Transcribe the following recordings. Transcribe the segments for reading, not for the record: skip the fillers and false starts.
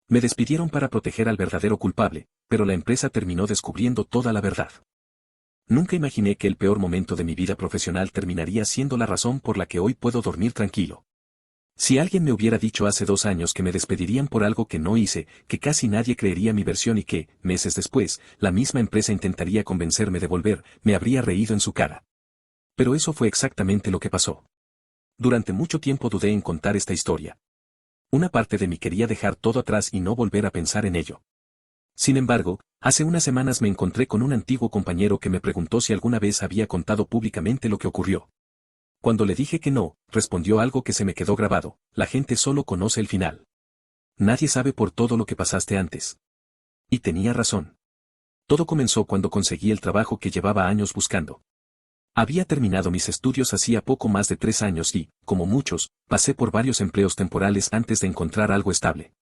Me despidieron para proteger al verdadero culpable, pero la empresa terminó descubriendo toda la verdad. Nunca imaginé que el peor momento de mi vida profesional terminaría siendo la razón por la que hoy puedo dormir tranquilo. Si alguien me hubiera dicho hace 2 años que me despedirían por algo que no hice, que casi nadie creería mi versión y que, meses después, la misma empresa intentaría convencerme de volver, me habría reído en su cara. Pero eso fue exactamente lo que pasó. Durante mucho tiempo dudé en contar esta historia. Una parte de mí quería dejar todo atrás y no volver a pensar en ello. Sin embargo, hace unas semanas me encontré con un antiguo compañero que me preguntó si alguna vez había contado públicamente lo que ocurrió. Cuando le dije que no, respondió algo que se me quedó grabado: la gente solo conoce el final. Nadie sabe por todo lo que pasaste antes. Y tenía razón. Todo comenzó cuando conseguí el trabajo que llevaba años buscando. Había terminado mis estudios hacía poco más de 3 años y, como muchos, pasé por varios empleos temporales antes de encontrar algo estable.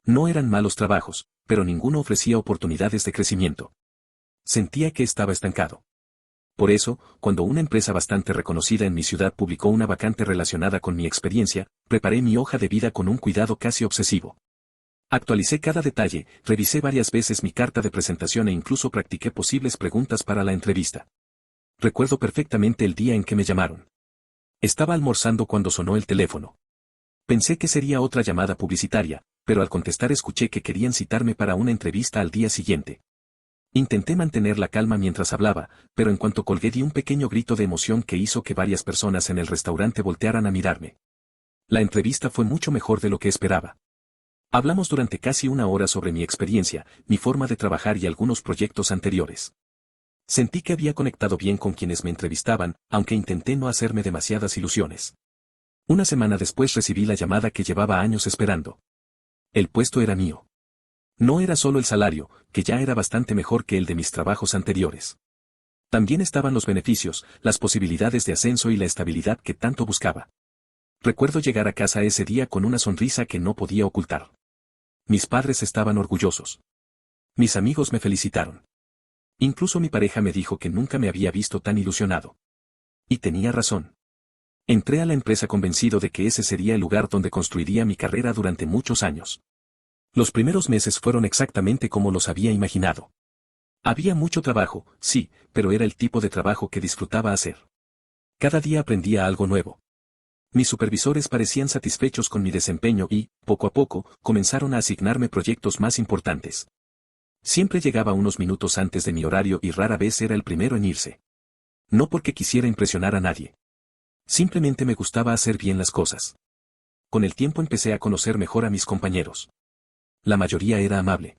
No eran malos trabajos, pero ninguno ofrecía oportunidades de crecimiento. Sentía que estaba estancado. Por eso, cuando una empresa bastante reconocida en mi ciudad publicó una vacante relacionada con mi experiencia, preparé mi hoja de vida con un cuidado casi obsesivo. Actualicé cada detalle, revisé varias veces mi carta de presentación e incluso practiqué posibles preguntas para la entrevista. Recuerdo perfectamente el día en que me llamaron. Estaba almorzando cuando sonó el teléfono. Pensé que sería otra llamada publicitaria, pero al contestar escuché que querían citarme para una entrevista al día siguiente. Intenté mantener la calma mientras hablaba, pero en cuanto colgué di un pequeño grito de emoción que hizo que varias personas en el restaurante voltearan a mirarme. La entrevista fue mucho mejor de lo que esperaba. Hablamos durante casi 1 hora sobre mi experiencia, mi forma de trabajar y algunos proyectos anteriores. Sentí que había conectado bien con quienes me entrevistaban, aunque intenté no hacerme demasiadas ilusiones. Una semana después recibí la llamada que llevaba años esperando. El puesto era mío. No era solo el salario, que ya era bastante mejor que el de mis trabajos anteriores. También estaban los beneficios, las posibilidades de ascenso y la estabilidad que tanto buscaba. Recuerdo llegar a casa ese día con una sonrisa que no podía ocultar. Mis padres estaban orgullosos. Mis amigos me felicitaron. Incluso mi pareja me dijo que nunca me había visto tan ilusionado. Y tenía razón. Entré a la empresa convencido de que ese sería el lugar donde construiría mi carrera durante muchos años. Los primeros meses fueron exactamente como los había imaginado. Había mucho trabajo, sí, pero era el tipo de trabajo que disfrutaba hacer. Cada día aprendía algo nuevo. Mis supervisores parecían satisfechos con mi desempeño y, poco a poco, comenzaron a asignarme proyectos más importantes. Siempre llegaba unos minutos antes de mi horario y rara vez era el primero en irse. No porque quisiera impresionar a nadie. Simplemente me gustaba hacer bien las cosas. Con el tiempo empecé a conocer mejor a mis compañeros. La mayoría era amable.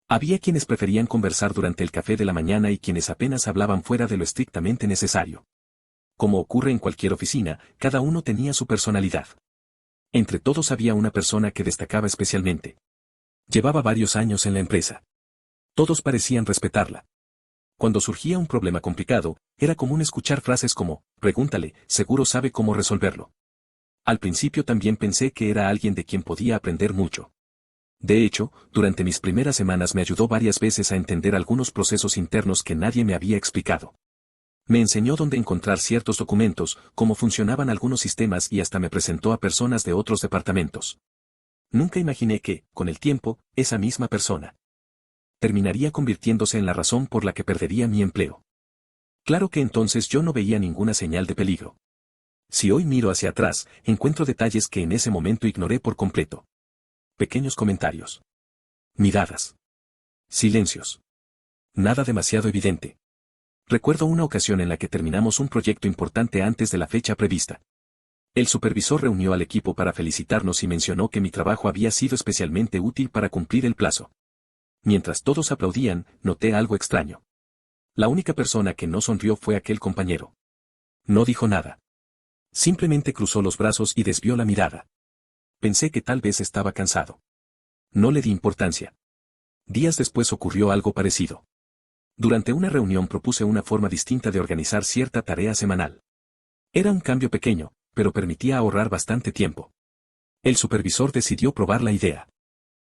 Había quienes preferían conversar durante el café de la mañana y quienes apenas hablaban fuera de lo estrictamente necesario. Como ocurre en cualquier oficina, cada uno tenía su personalidad. Entre todos había una persona que destacaba especialmente. Llevaba varios años en la empresa. Todos parecían respetarla. Cuando surgía un problema complicado, era común escuchar frases como: pregúntale, seguro sabe cómo resolverlo. Al principio también pensé que era alguien de quien podía aprender mucho. De hecho, durante mis primeras semanas me ayudó varias veces a entender algunos procesos internos que nadie me había explicado. Me enseñó dónde encontrar ciertos documentos, cómo funcionaban algunos sistemas y hasta me presentó a personas de otros departamentos. Nunca imaginé que, con el tiempo, esa misma persona terminaría convirtiéndose en la razón por la que perdería mi empleo. Claro que entonces yo no veía ninguna señal de peligro. Si hoy miro hacia atrás, encuentro detalles que en ese momento ignoré por completo. Pequeños comentarios. Miradas. Silencios. Nada demasiado evidente. Recuerdo una ocasión en la que terminamos un proyecto importante antes de la fecha prevista. El supervisor reunió al equipo para felicitarnos y mencionó que mi trabajo había sido especialmente útil para cumplir el plazo. Mientras todos aplaudían, noté algo extraño. La única persona que no sonrió fue aquel compañero. No dijo nada. Simplemente cruzó los brazos y desvió la mirada. Pensé que tal vez estaba cansado. No le di importancia. Días después ocurrió algo parecido. Durante una reunión propuse una forma distinta de organizar cierta tarea semanal. Era un cambio pequeño, pero permitía ahorrar bastante tiempo. El supervisor decidió probar la idea.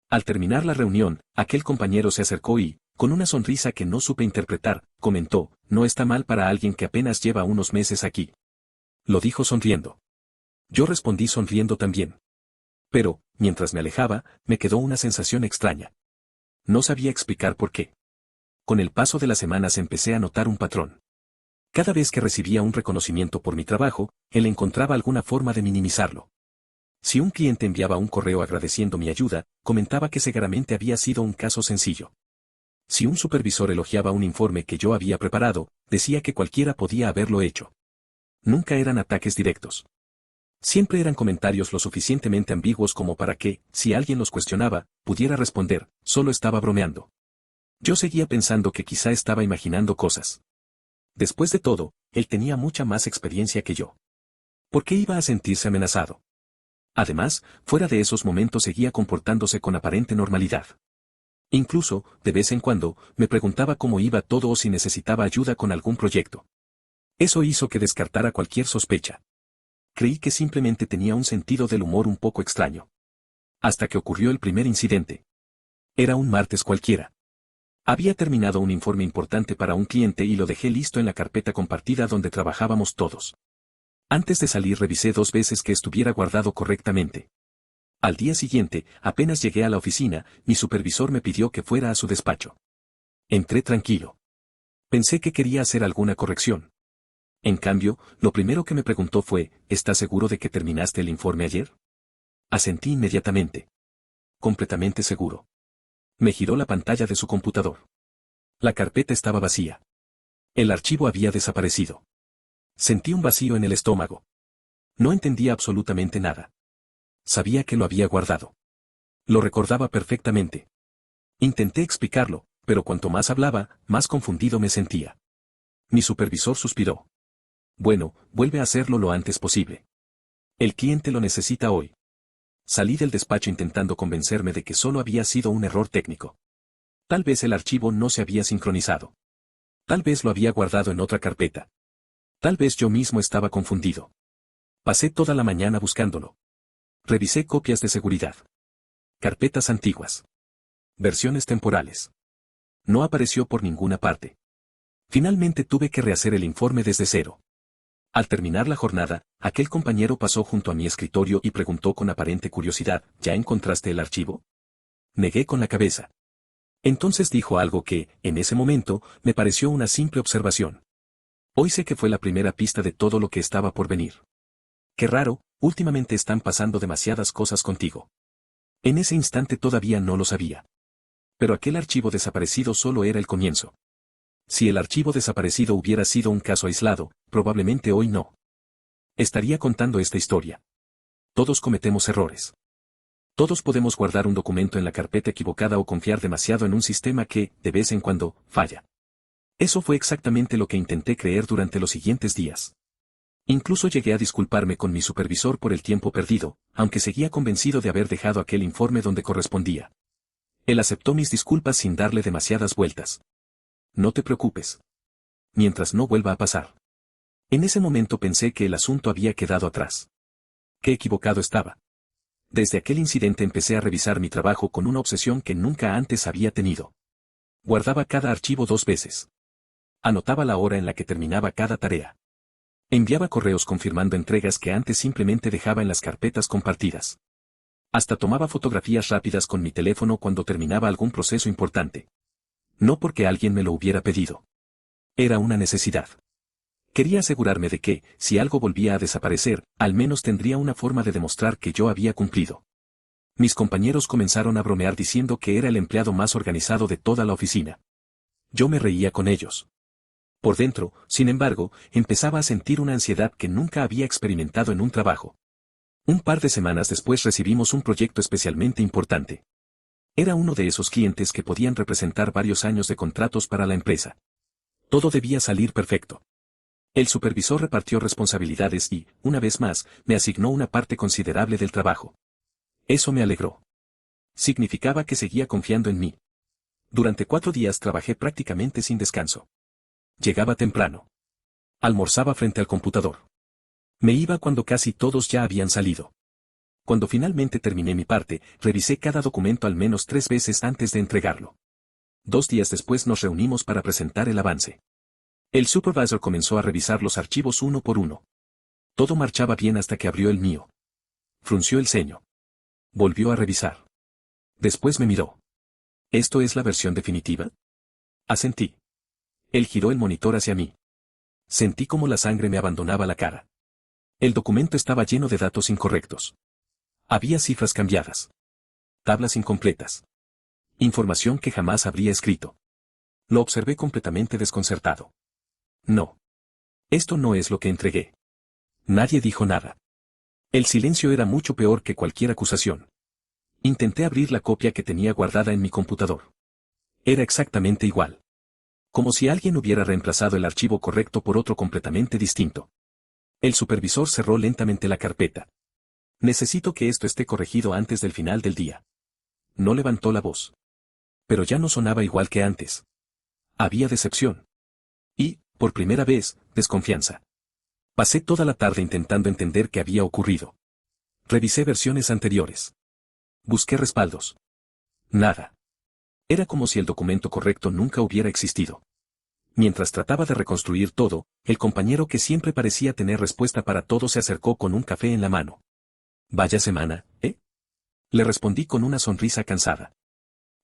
Al terminar la reunión, aquel compañero se acercó y, con una sonrisa que no supe interpretar, comentó: no está mal para alguien que apenas lleva unos meses aquí. Lo dijo sonriendo. Yo respondí sonriendo también. Pero, mientras me alejaba, me quedó una sensación extraña. No sabía explicar por qué. Con el paso de las semanas empecé a notar un patrón. Cada vez que recibía un reconocimiento por mi trabajo, él encontraba alguna forma de minimizarlo. Si un cliente enviaba un correo agradeciendo mi ayuda, comentaba que seguramente había sido un caso sencillo. Si un supervisor elogiaba un informe que yo había preparado, decía que cualquiera podía haberlo hecho. Nunca eran ataques directos. Siempre eran comentarios lo suficientemente ambiguos como para que, si alguien los cuestionaba, pudiera responder, solo estaba bromeando. Yo seguía pensando que quizá estaba imaginando cosas. Después de todo, él tenía mucha más experiencia que yo. ¿Por qué iba a sentirse amenazado? Además, fuera de esos momentos seguía comportándose con aparente normalidad. Incluso, de vez en cuando, me preguntaba cómo iba todo o si necesitaba ayuda con algún proyecto. Eso hizo que descartara cualquier sospecha. Creí que simplemente tenía un sentido del humor un poco extraño. Hasta que ocurrió el primer incidente. Era un martes cualquiera. Había terminado un informe importante para un cliente y lo dejé listo en la carpeta compartida donde trabajábamos todos. Antes de salir revisé 2 veces que estuviera guardado correctamente. Al día siguiente, apenas llegué a la oficina, mi supervisor me pidió que fuera a su despacho. Entré tranquilo. Pensé que quería hacer alguna corrección. En cambio, lo primero que me preguntó fue, ¿estás seguro de que terminaste el informe ayer? Asentí inmediatamente. Completamente seguro. Me giró la pantalla de su computador. La carpeta estaba vacía. El archivo había desaparecido. Sentí un vacío en el estómago. No entendía absolutamente nada. Sabía que lo había guardado. Lo recordaba perfectamente. Intenté explicarlo, pero cuanto más hablaba, más confundido me sentía. Mi supervisor suspiró. Bueno, vuelve a hacerlo lo antes posible. El cliente lo necesita hoy. Salí del despacho intentando convencerme de que solo había sido un error técnico. Tal vez el archivo no se había sincronizado. Tal vez lo había guardado en otra carpeta. Tal vez yo mismo estaba confundido. Pasé toda la mañana buscándolo. Revisé copias de seguridad. Carpetas antiguas. Versiones temporales. No apareció por ninguna parte. Finalmente tuve que rehacer el informe desde cero. Al terminar la jornada, aquel compañero pasó junto a mi escritorio y preguntó con aparente curiosidad, ¿ya encontraste el archivo? Negué con la cabeza. Entonces dijo algo que, en ese momento, me pareció una simple observación. Hoy sé que fue la primera pista de todo lo que estaba por venir. Qué raro, últimamente están pasando demasiadas cosas contigo. En ese instante todavía no lo sabía. Pero aquel archivo desaparecido solo era el comienzo. Si el archivo desaparecido hubiera sido un caso aislado, probablemente hoy no estaría contando esta historia. Todos cometemos errores. Todos podemos guardar un documento en la carpeta equivocada o confiar demasiado en un sistema que, de vez en cuando, falla. Eso fue exactamente lo que intenté creer durante los siguientes días. Incluso llegué a disculparme con mi supervisor por el tiempo perdido, aunque seguía convencido de haber dejado aquel informe donde correspondía. Él aceptó mis disculpas sin darle demasiadas vueltas. No te preocupes. Mientras no vuelva a pasar. En ese momento pensé que el asunto había quedado atrás. Qué equivocado estaba. Desde aquel incidente empecé a revisar mi trabajo con una obsesión que nunca antes había tenido. Guardaba cada archivo 2 veces. Anotaba la hora en la que terminaba cada tarea. Enviaba correos confirmando entregas que antes simplemente dejaba en las carpetas compartidas. Hasta tomaba fotografías rápidas con mi teléfono cuando terminaba algún proceso importante. No porque alguien me lo hubiera pedido. Era una necesidad. Quería asegurarme de que, si algo volvía a desaparecer, al menos tendría una forma de demostrar que yo había cumplido. Mis compañeros comenzaron a bromear diciendo que era el empleado más organizado de toda la oficina. Yo me reía con ellos. Por dentro, sin embargo, empezaba a sentir una ansiedad que nunca había experimentado en un trabajo. Un par de semanas después recibimos un proyecto especialmente importante. Era uno de esos clientes que podían representar varios años de contratos para la empresa. Todo debía salir perfecto. El supervisor repartió responsabilidades y, una vez más, me asignó una parte considerable del trabajo. Eso me alegró. Significaba que seguía confiando en mí. Durante 4 días trabajé prácticamente sin descanso. Llegaba temprano. Almorzaba frente al computador. Me iba cuando casi todos ya habían salido. Cuando finalmente terminé mi parte, revisé cada documento al menos 3 veces antes de entregarlo. 2 días después nos reunimos para presentar el avance. El supervisor comenzó a revisar los archivos uno por uno. Todo marchaba bien hasta que abrió el mío. Frunció el ceño. Volvió a revisar. Después me miró. ¿Esto es la versión definitiva? Asentí. Él giró el monitor hacia mí. Sentí como la sangre me abandonaba la cara. El documento estaba lleno de datos incorrectos. Había cifras cambiadas. Tablas incompletas. Información que jamás habría escrito. Lo observé completamente desconcertado. No. Esto no es lo que entregué. Nadie dijo nada. El silencio era mucho peor que cualquier acusación. Intenté abrir la copia que tenía guardada en mi computador. Era exactamente igual. Como si alguien hubiera reemplazado el archivo correcto por otro completamente distinto. El supervisor cerró lentamente la carpeta. Necesito que esto esté corregido antes del final del día. No levantó la voz. Pero ya no sonaba igual que antes. Había decepción. Y, por primera vez, desconfianza. Pasé toda la tarde intentando entender qué había ocurrido. Revisé versiones anteriores. Busqué respaldos. Nada. Era como si el documento correcto nunca hubiera existido. Mientras trataba de reconstruir todo, el compañero que siempre parecía tener respuesta para todo se acercó con un café en la mano. Vaya semana, ¿eh? Le respondí con una sonrisa cansada.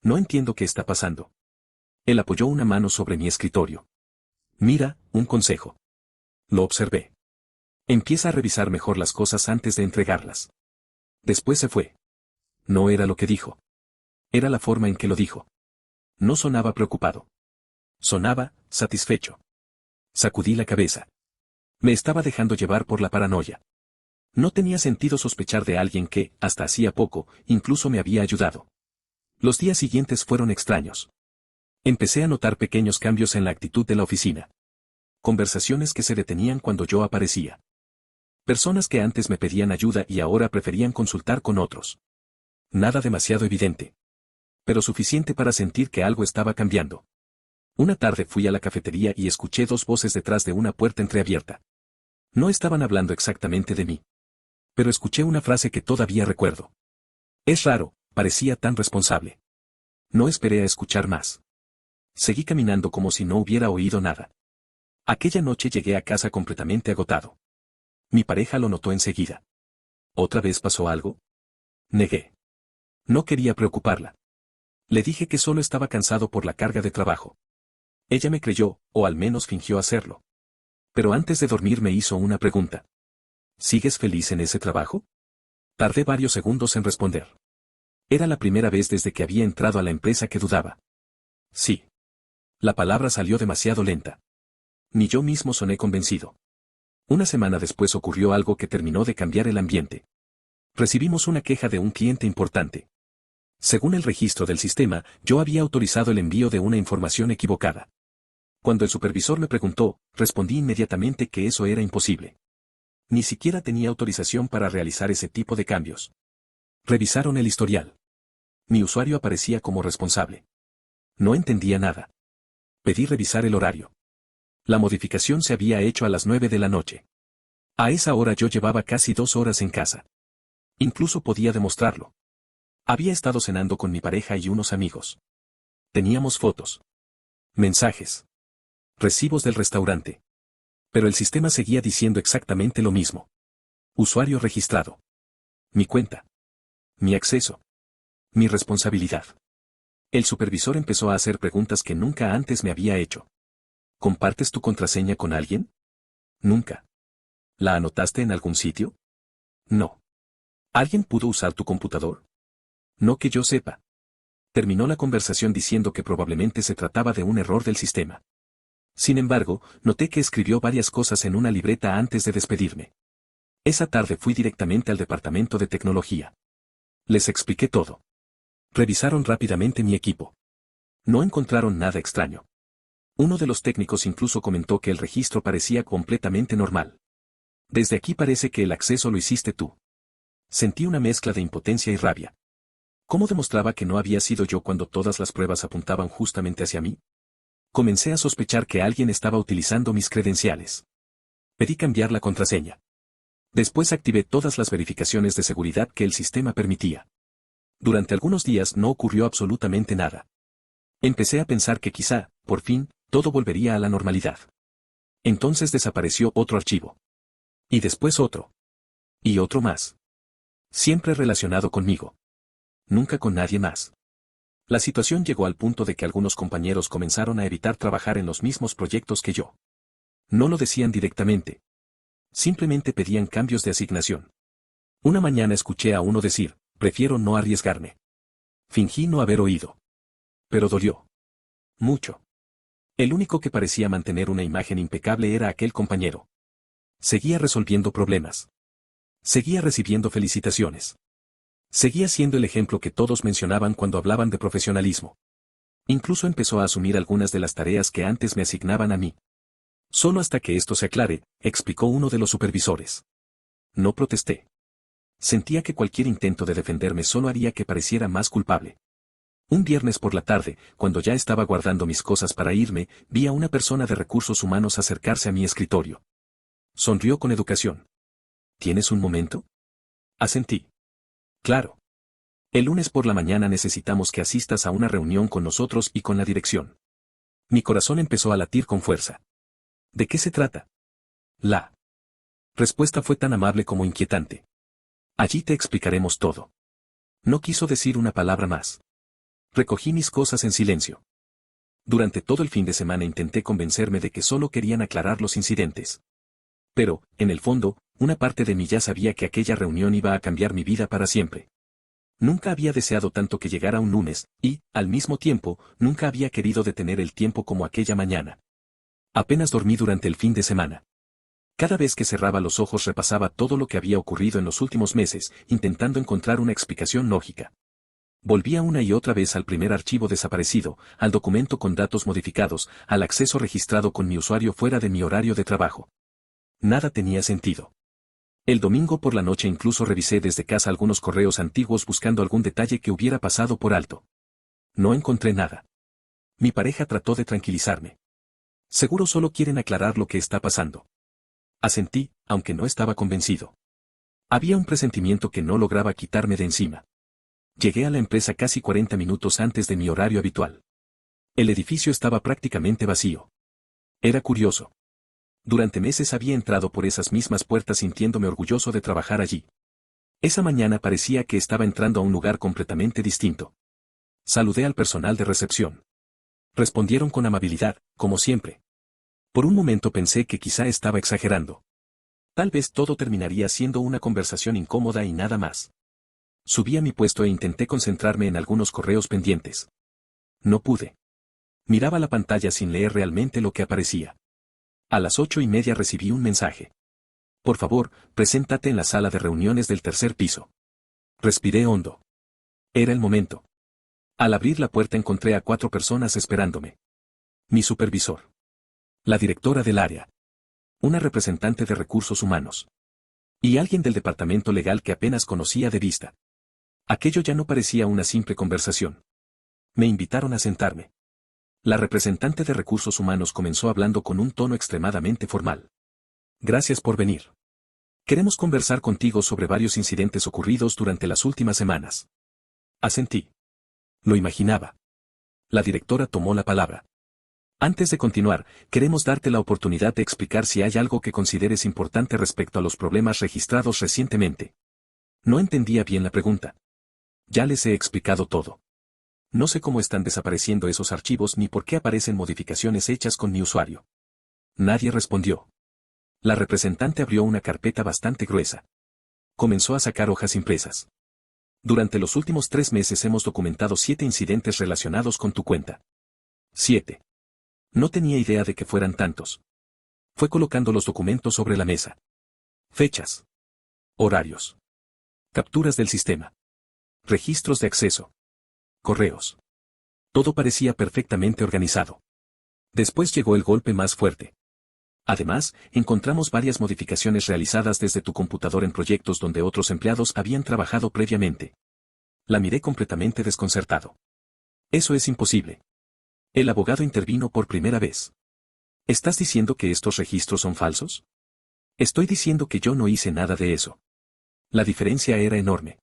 No entiendo qué está pasando. Él apoyó una mano sobre mi escritorio. Mira, un consejo. Lo observé. Empieza a revisar mejor las cosas antes de entregarlas. Después se fue. No era lo que dijo. Era la forma en que lo dijo. No sonaba preocupado. Sonaba, satisfecho. Sacudí la cabeza. Me estaba dejando llevar por la paranoia. No tenía sentido sospechar de alguien que, hasta hacía poco, incluso me había ayudado. Los días siguientes fueron extraños. Empecé a notar pequeños cambios en la actitud de la oficina. Conversaciones que se detenían cuando yo aparecía. Personas que antes me pedían ayuda y ahora preferían consultar con otros. Nada demasiado evidente. Pero suficiente para sentir que algo estaba cambiando. Una tarde fui a la cafetería y escuché dos voces detrás de una puerta entreabierta. No estaban hablando exactamente de mí. Pero escuché una frase que todavía recuerdo. Es raro, parecía tan responsable. No esperé a escuchar más. Seguí caminando como si no hubiera oído nada. Aquella noche llegué a casa completamente agotado. Mi pareja lo notó enseguida. ¿Otra vez pasó algo? Negué. No quería preocuparla. Le dije que solo estaba cansado por la carga de trabajo. Ella me creyó, o al menos fingió hacerlo. Pero antes de dormir me hizo una pregunta. ¿Sigues feliz en ese trabajo? Tardé varios segundos en responder. Era la primera vez desde que había entrado a la empresa que dudaba. Sí. La palabra salió demasiado lenta. Ni yo mismo soné convencido. Una semana después ocurrió algo que terminó de cambiar el ambiente. Recibimos una queja de un cliente importante. Según el registro del sistema, yo había autorizado el envío de una información equivocada. Cuando el supervisor me preguntó, respondí inmediatamente que eso era imposible. Ni siquiera tenía autorización para realizar ese tipo de cambios. Revisaron el historial. Mi usuario aparecía como responsable. No entendía nada. Pedí revisar el horario. La modificación se había hecho a las 9 de la noche. A esa hora yo llevaba casi 2 horas en casa. Incluso podía demostrarlo. Había estado cenando con mi pareja y unos amigos. Teníamos fotos. Mensajes. Recibos del restaurante. Pero el sistema seguía diciendo exactamente lo mismo. Usuario registrado. Mi cuenta. Mi acceso. Mi responsabilidad. El supervisor empezó a hacer preguntas que nunca antes me había hecho. ¿Compartes tu contraseña con alguien? Nunca. ¿La anotaste en algún sitio? No. ¿Alguien pudo usar tu computador? No que yo sepa. Terminó la conversación diciendo que probablemente se trataba de un error del sistema. Sin embargo, noté que escribió varias cosas en una libreta antes de despedirme. Esa tarde fui directamente al departamento de tecnología. Les expliqué todo. Revisaron rápidamente mi equipo. No encontraron nada extraño. Uno de los técnicos incluso comentó que el registro parecía completamente normal. Desde aquí parece que el acceso lo hiciste tú. Sentí una mezcla de impotencia y rabia. ¿Cómo demostraba que no había sido yo cuando todas las pruebas apuntaban justamente hacia mí? Comencé a sospechar que alguien estaba utilizando mis credenciales. Pedí cambiar la contraseña. Después activé todas las verificaciones de seguridad que el sistema permitía. Durante algunos días no ocurrió absolutamente nada. Empecé a pensar que quizá, por fin, todo volvería a la normalidad. Entonces desapareció otro archivo. Y después otro. Y otro más. Siempre relacionado conmigo. Nunca con nadie más. La situación llegó al punto de que algunos compañeros comenzaron a evitar trabajar en los mismos proyectos que yo. No lo decían directamente. Simplemente pedían cambios de asignación. Una mañana escuché a uno decir, prefiero no arriesgarme. Fingí no haber oído. Pero dolió. Mucho. El único que parecía mantener una imagen impecable era aquel compañero. Seguía resolviendo problemas. Seguía recibiendo felicitaciones. Seguía siendo el ejemplo que todos mencionaban cuando hablaban de profesionalismo. Incluso empezó a asumir algunas de las tareas que antes me asignaban a mí. Solo hasta que esto se aclare, explicó uno de los supervisores. No protesté. Sentía que cualquier intento de defenderme solo haría que pareciera más culpable. Un viernes por la tarde, cuando ya estaba guardando mis cosas para irme, vi a una persona de recursos humanos acercarse a mi escritorio. Sonrió con educación. ¿Tienes un momento? Asentí. Claro. El lunes por la mañana necesitamos que asistas a una reunión con nosotros y con la dirección. Mi corazón empezó a latir con fuerza. ¿De qué se trata? La respuesta fue tan amable como inquietante. Allí te explicaremos todo. No quiso decir una palabra más. Recogí mis cosas en silencio. Durante todo el fin de semana intenté convencerme de que solo querían aclarar los incidentes. Pero, en el fondo, una parte de mí ya sabía que aquella reunión iba a cambiar mi vida para siempre. Nunca había deseado tanto que llegara un lunes, y, al mismo tiempo, nunca había querido detener el tiempo como aquella mañana. Apenas dormí durante el fin de semana. Cada vez que cerraba los ojos repasaba todo lo que había ocurrido en los últimos meses, intentando encontrar una explicación lógica. Volvía una y otra vez al primer archivo desaparecido, al documento con datos modificados, al acceso registrado con mi usuario fuera de mi horario de trabajo. Nada tenía sentido. El domingo por la noche incluso revisé desde casa algunos correos antiguos buscando algún detalle que hubiera pasado por alto. No encontré nada. Mi pareja trató de tranquilizarme. Seguro solo quieren aclarar lo que está pasando. Asentí, aunque no estaba convencido. Había un presentimiento que no lograba quitarme de encima. Llegué a la empresa casi 40 minutos antes de mi horario habitual. El edificio estaba prácticamente vacío. Era curioso. Durante meses había entrado por esas mismas puertas sintiéndome orgulloso de trabajar allí. Esa mañana parecía que estaba entrando a un lugar completamente distinto. Saludé al personal de recepción. Respondieron con amabilidad, como siempre. Por un momento pensé que quizá estaba exagerando. Tal vez todo terminaría siendo una conversación incómoda y nada más. Subí a mi puesto e intenté concentrarme en algunos correos pendientes. No pude. Miraba la pantalla sin leer realmente lo que aparecía. A las 8:30 recibí un mensaje. Por favor, preséntate en la sala de reuniones del tercer piso. Respiré hondo. Era el momento. Al abrir la puerta encontré a 4 personas esperándome. Mi supervisor. La directora del área. Una representante de recursos humanos. Y alguien del departamento legal que apenas conocía de vista. Aquello ya no parecía una simple conversación. Me invitaron a sentarme. La representante de recursos humanos comenzó hablando con un tono extremadamente formal. Gracias por venir. Queremos conversar contigo sobre varios incidentes ocurridos durante las últimas semanas. Asentí. Lo imaginaba. La directora tomó la palabra. Antes de continuar, queremos darte la oportunidad de explicar si hay algo que consideres importante respecto a los problemas registrados recientemente. No entendía bien la pregunta. Ya les he explicado todo. No sé cómo están desapareciendo esos archivos ni por qué aparecen modificaciones hechas con mi usuario. Nadie respondió. La representante abrió una carpeta bastante gruesa. Comenzó a sacar hojas impresas. Durante los últimos 3 meses hemos documentado 7 incidentes relacionados con tu cuenta. 7. No tenía idea de que fueran tantos. Fue colocando los documentos sobre la mesa. Fechas. Horarios. Capturas del sistema. Registros de acceso. Correos. Todo parecía perfectamente organizado. Después llegó el golpe más fuerte. Además, encontramos varias modificaciones realizadas desde tu computador en proyectos donde otros empleados habían trabajado previamente. La miré completamente desconcertado. Eso es imposible. El abogado intervino por primera vez. ¿Estás diciendo que estos registros son falsos? Estoy diciendo que yo no hice nada de eso. La diferencia era enorme.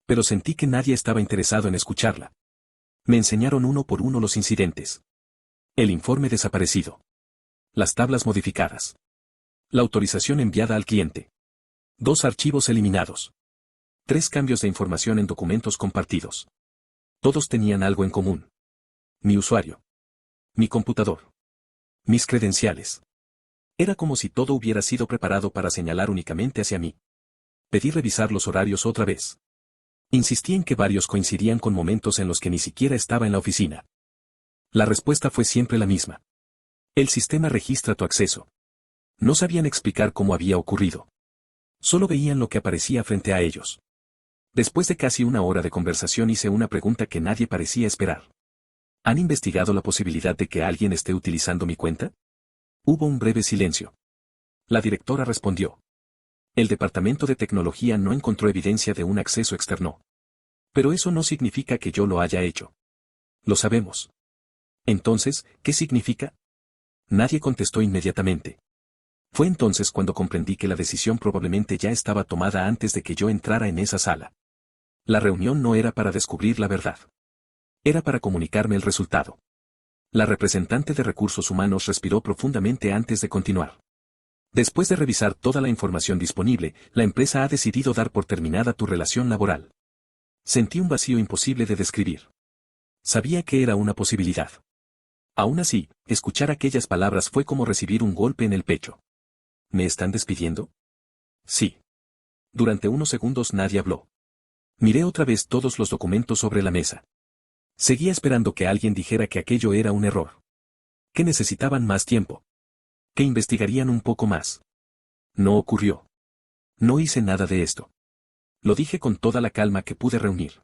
Pero sentí que nadie estaba interesado en escucharla. Me enseñaron uno por uno los incidentes. El informe desaparecido. Las tablas modificadas. La autorización enviada al cliente. 2 archivos eliminados. 3 cambios de información en documentos compartidos. Todos tenían algo en común. Mi usuario. Mi computador. Mis credenciales. Era como si todo hubiera sido preparado para señalar únicamente hacia mí. Pedí revisar los horarios otra vez. Insistí en que varios coincidían con momentos en los que ni siquiera estaba en la oficina. La respuesta fue siempre la misma. El sistema registra tu acceso. No sabían explicar cómo había ocurrido. Solo veían lo que aparecía frente a ellos. Después de casi una hora de conversación hice una pregunta que nadie parecía esperar. ¿Han investigado la posibilidad de que alguien esté utilizando mi cuenta? Hubo un breve silencio. La directora respondió. El departamento de tecnología no encontró evidencia de un acceso externo. Pero eso no significa que yo lo haya hecho. Lo sabemos. Entonces, ¿qué significa? Nadie contestó inmediatamente. Fue entonces cuando comprendí que la decisión probablemente ya estaba tomada antes de que yo entrara en esa sala. La reunión no era para descubrir la verdad. Era para comunicarme el resultado. La representante de recursos humanos respiró profundamente antes de continuar. Después de revisar toda la información disponible, la empresa ha decidido dar por terminada tu relación laboral. Sentí un vacío imposible de describir. Sabía que era una posibilidad. Aún así, escuchar aquellas palabras fue como recibir un golpe en el pecho. ¿Me están despidiendo? Sí. Durante unos segundos nadie habló. Miré otra vez todos los documentos sobre la mesa. Seguía esperando que alguien dijera que aquello era un error. Que necesitaban más tiempo. Que investigarían un poco más. No ocurrió. No hice nada de esto. Lo dije con toda la calma que pude reunir.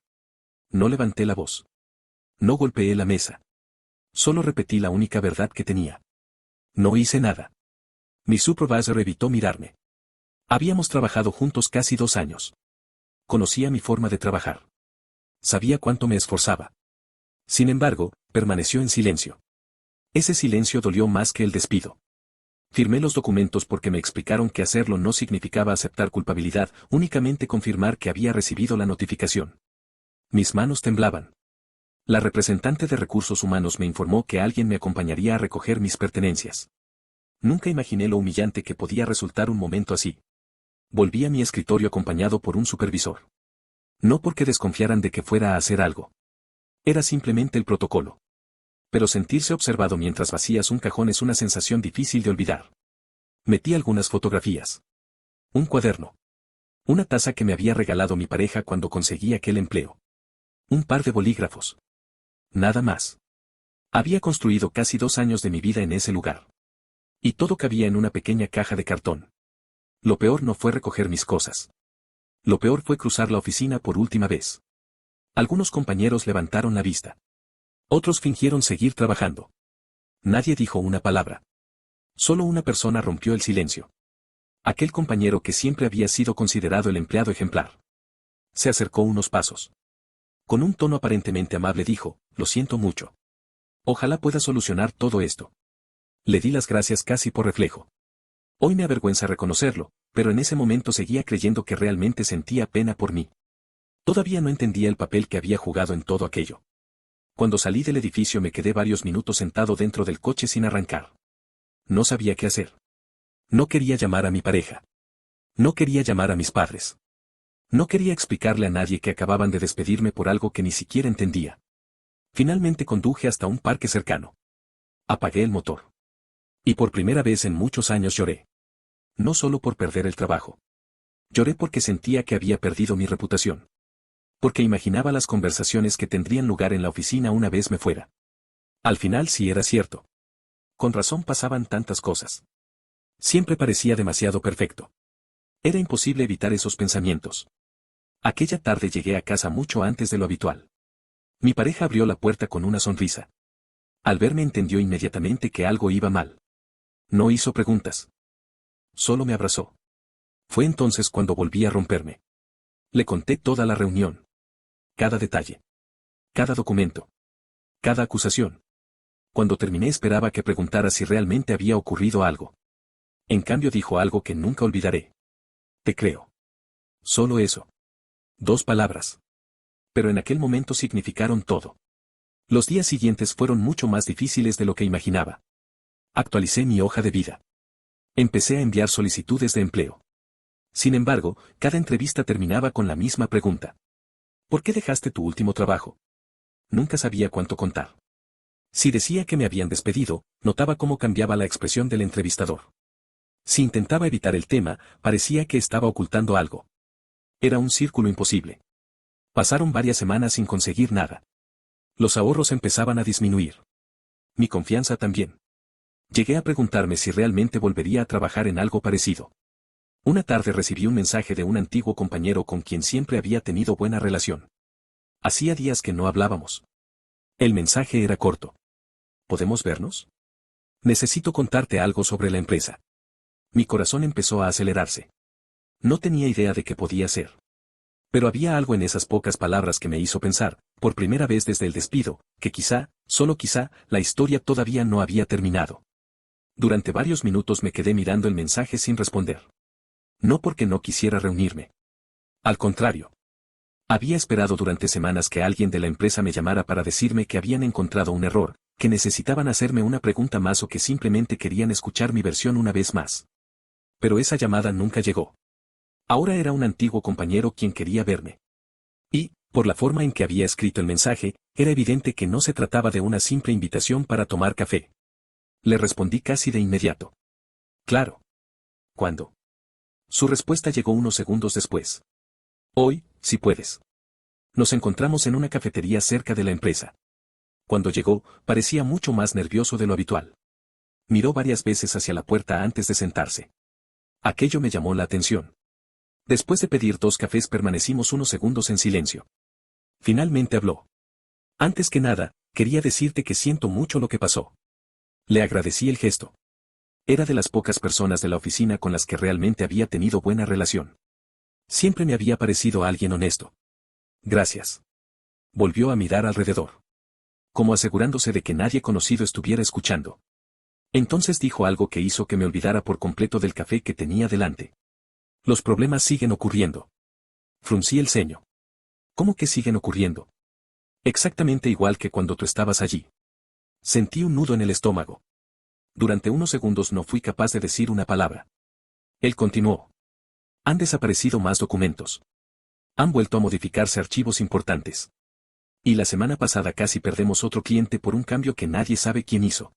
No levanté la voz. No golpeé la mesa. Solo repetí la única verdad que tenía. No hice nada. Mi supervisor evitó mirarme. Habíamos trabajado juntos casi 2 años. Conocía mi forma de trabajar. Sabía cuánto me esforzaba. Sin embargo, permaneció en silencio. Ese silencio dolió más que el despido. Firmé los documentos porque me explicaron que hacerlo no significaba aceptar culpabilidad, únicamente confirmar que había recibido la notificación. Mis manos temblaban. La representante de recursos humanos me informó que alguien me acompañaría a recoger mis pertenencias. Nunca imaginé lo humillante que podía resultar un momento así. Volví a mi escritorio acompañado por un supervisor. No porque desconfiaran de que fuera a hacer algo. Era simplemente el protocolo. Pero sentirse observado mientras vacías un cajón es una sensación difícil de olvidar. Metí algunas fotografías. Un cuaderno. Una taza que me había regalado mi pareja cuando conseguí aquel empleo. Un par de bolígrafos. Nada más. Había construido casi 2 años de mi vida en ese lugar. Y todo cabía en una pequeña caja de cartón. Lo peor no fue recoger mis cosas. Lo peor fue cruzar la oficina por última vez. Algunos compañeros levantaron la vista. Otros fingieron seguir trabajando. Nadie dijo una palabra. Solo una persona rompió el silencio. Aquel compañero que siempre había sido considerado el empleado ejemplar. Se acercó unos pasos. Con un tono aparentemente amable dijo, lo siento mucho. Ojalá pueda solucionar todo esto. Le di las gracias casi por reflejo. Hoy me avergüenza reconocerlo, pero en ese momento seguía creyendo que realmente sentía pena por mí. Todavía no entendía el papel que había jugado en todo aquello. Cuando salí del edificio me quedé varios minutos sentado dentro del coche sin arrancar. No sabía qué hacer. No quería llamar a mi pareja. No quería llamar a mis padres. No quería explicarle a nadie que acababan de despedirme por algo que ni siquiera entendía. Finalmente conduje hasta un parque cercano. Apagué el motor. Y por primera vez en muchos años lloré. No solo por perder el trabajo. Lloré porque sentía que había perdido mi reputación. Porque imaginaba las conversaciones que tendrían lugar en la oficina una vez me fuera. Al final sí era cierto. Con razón pasaban tantas cosas. Siempre parecía demasiado perfecto. Era imposible evitar esos pensamientos. Aquella tarde llegué a casa mucho antes de lo habitual. Mi pareja abrió la puerta con una sonrisa. Al verme entendió inmediatamente que algo iba mal. No hizo preguntas. Solo me abrazó. Fue entonces cuando volví a romperme. Le conté toda la reunión. Cada detalle. Cada documento. Cada acusación. Cuando terminé esperaba que preguntara si realmente había ocurrido algo. En cambio dijo algo que nunca olvidaré. Te creo. Solo eso. 2 palabras. Pero en aquel momento significaron todo. Los días siguientes fueron mucho más difíciles de lo que imaginaba. Actualicé mi hoja de vida. Empecé a enviar solicitudes de empleo. Sin embargo, cada entrevista terminaba con la misma pregunta. ¿Por qué dejaste tu último trabajo? Nunca sabía cuánto contar. Si decía que me habían despedido, notaba cómo cambiaba la expresión del entrevistador. Si intentaba evitar el tema, parecía que estaba ocultando algo. Era un círculo imposible. Pasaron varias semanas sin conseguir nada. Los ahorros empezaban a disminuir. Mi confianza también. Llegué a preguntarme si realmente volvería a trabajar en algo parecido. Una tarde recibí un mensaje de un antiguo compañero con quien siempre había tenido buena relación. Hacía días que no hablábamos. El mensaje era corto. ¿Podemos vernos? Necesito contarte algo sobre la empresa. Mi corazón empezó a acelerarse. No tenía idea de qué podía ser. Pero había algo en esas pocas palabras que me hizo pensar, por primera vez desde el despido, que quizá, solo quizá, la historia todavía no había terminado. Durante varios minutos me quedé mirando el mensaje sin responder. No porque no quisiera reunirme. Al contrario. Había esperado durante semanas que alguien de la empresa me llamara para decirme que habían encontrado un error, que necesitaban hacerme una pregunta más o que simplemente querían escuchar mi versión una vez más. Pero esa llamada nunca llegó. Ahora era un antiguo compañero quien quería verme. Y, por la forma en que había escrito el mensaje, era evidente que no se trataba de una simple invitación para tomar café. Le respondí casi de inmediato. Claro. ¿Cuándo? Su respuesta llegó unos segundos después. Hoy, si puedes. Nos encontramos en una cafetería cerca de la empresa. Cuando llegó, parecía mucho más nervioso de lo habitual. Miró varias veces hacia la puerta antes de sentarse. Aquello me llamó la atención. Después de pedir 2 cafés permanecimos unos segundos en silencio. Finalmente habló. Antes que nada, quería decirte que siento mucho lo que pasó. Le agradecí el gesto. Era de las pocas personas de la oficina con las que realmente había tenido buena relación. Siempre me había parecido alguien honesto. Gracias. Volvió a mirar alrededor. Como asegurándose de que nadie conocido estuviera escuchando. Entonces dijo algo que hizo que me olvidara por completo del café que tenía delante. Los problemas siguen ocurriendo. Fruncí el ceño. ¿Cómo que siguen ocurriendo? Exactamente igual que cuando tú estabas allí. Sentí un nudo en el estómago. Durante unos segundos no fui capaz de decir una palabra. Él continuó. Han desaparecido más documentos. Han vuelto a modificarse archivos importantes. Y la semana pasada casi perdemos otro cliente por un cambio que nadie sabe quién hizo.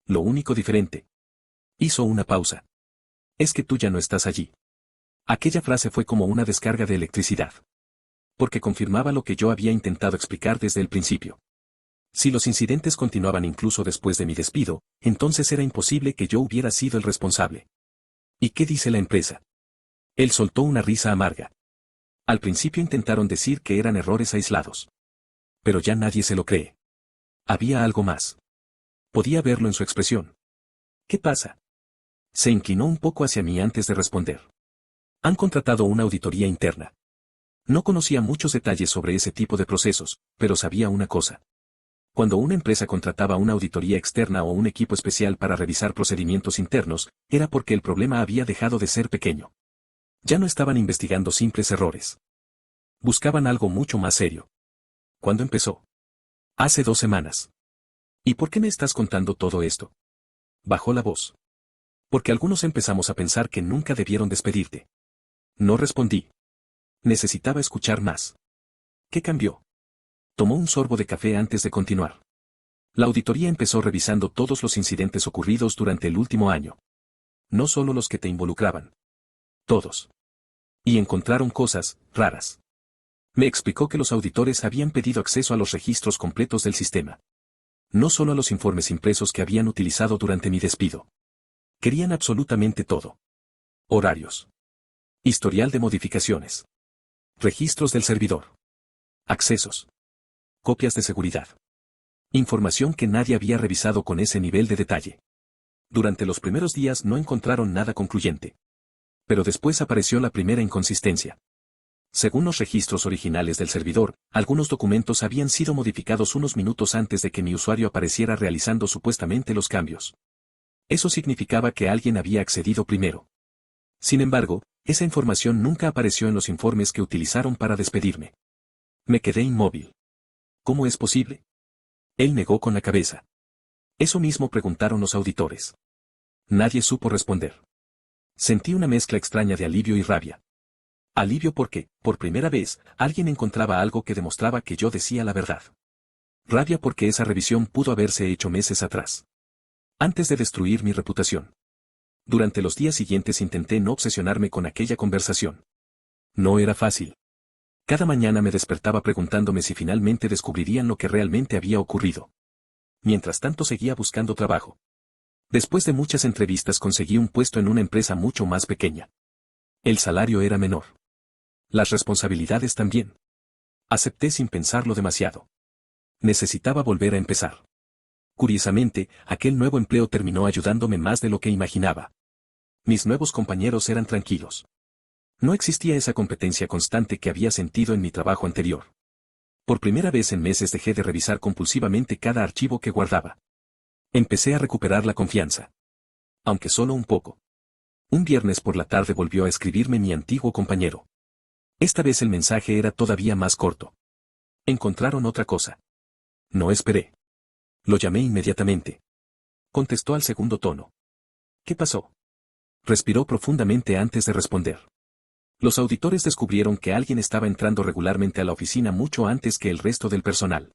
Lo único diferente. Hizo una pausa. Es que tú ya no estás allí. Aquella frase fue como una descarga de electricidad. Porque confirmaba lo que yo había intentado explicar desde el principio. Si los incidentes continuaban incluso después de mi despido, entonces era imposible que yo hubiera sido el responsable. ¿Y qué dice la empresa? Él soltó una risa amarga. Al principio intentaron decir que eran errores aislados. Pero ya nadie se lo cree. Había algo más. Podía verlo en su expresión. ¿Qué pasa? Se inclinó un poco hacia mí antes de responder. Han contratado una auditoría interna. No conocía muchos detalles sobre ese tipo de procesos, pero sabía una cosa. Cuando una empresa contrataba una auditoría externa o un equipo especial para revisar procedimientos internos, era porque el problema había dejado de ser pequeño. Ya no estaban investigando simples errores. Buscaban algo mucho más serio. ¿Cuándo empezó? Hace 2 semanas. ¿Y por qué me estás contando todo esto? Bajó la voz. Porque algunos empezamos a pensar que nunca debieron despedirte. No respondí. Necesitaba escuchar más. ¿Qué cambió? Tomó un sorbo de café antes de continuar. La auditoría empezó revisando todos los incidentes ocurridos durante el último año. No solo los que te involucraban. Todos. Y encontraron cosas raras. Me explicó que los auditores habían pedido acceso a los registros completos del sistema. No solo a los informes impresos que habían utilizado durante mi despido. Querían absolutamente todo. Horarios. Historial de modificaciones. Registros del servidor. Accesos. Copias de seguridad. Información que nadie había revisado con ese nivel de detalle. Durante los primeros días no encontraron nada concluyente. Pero después apareció la primera inconsistencia. Según los registros originales del servidor, algunos documentos habían sido modificados unos minutos antes de que mi usuario apareciera realizando supuestamente los cambios. Eso significaba que alguien había accedido primero. Sin embargo, esa información nunca apareció en los informes que utilizaron para despedirme. Me quedé inmóvil. ¿Cómo es posible? Él negó con la cabeza. Eso mismo preguntaron los auditores. Nadie supo responder. Sentí una mezcla extraña de alivio y rabia. Alivio porque, por primera vez, alguien encontraba algo que demostraba que yo decía la verdad. Rabia porque esa revisión pudo haberse hecho meses atrás. Antes de destruir mi reputación. Durante los días siguientes intenté no obsesionarme con aquella conversación. No era fácil. Cada mañana me despertaba preguntándome si finalmente descubrirían lo que realmente había ocurrido. Mientras tanto seguía buscando trabajo. Después de muchas entrevistas conseguí un puesto en una empresa mucho más pequeña. El salario era menor. Las responsabilidades también. Acepté sin pensarlo demasiado. Necesitaba volver a empezar. Curiosamente, aquel nuevo empleo terminó ayudándome más de lo que imaginaba. Mis nuevos compañeros eran tranquilos. No existía esa competencia constante que había sentido en mi trabajo anterior. Por primera vez en meses dejé de revisar compulsivamente cada archivo que guardaba. Empecé a recuperar la confianza. Aunque solo un poco. Un viernes por la tarde volvió a escribirme mi antiguo compañero. Esta vez el mensaje era todavía más corto. Encontraron otra cosa. No esperé. Lo llamé inmediatamente. Contestó al segundo tono. ¿Qué pasó? Respiró profundamente antes de responder. Los auditores descubrieron que alguien estaba entrando regularmente a la oficina mucho antes que el resto del personal.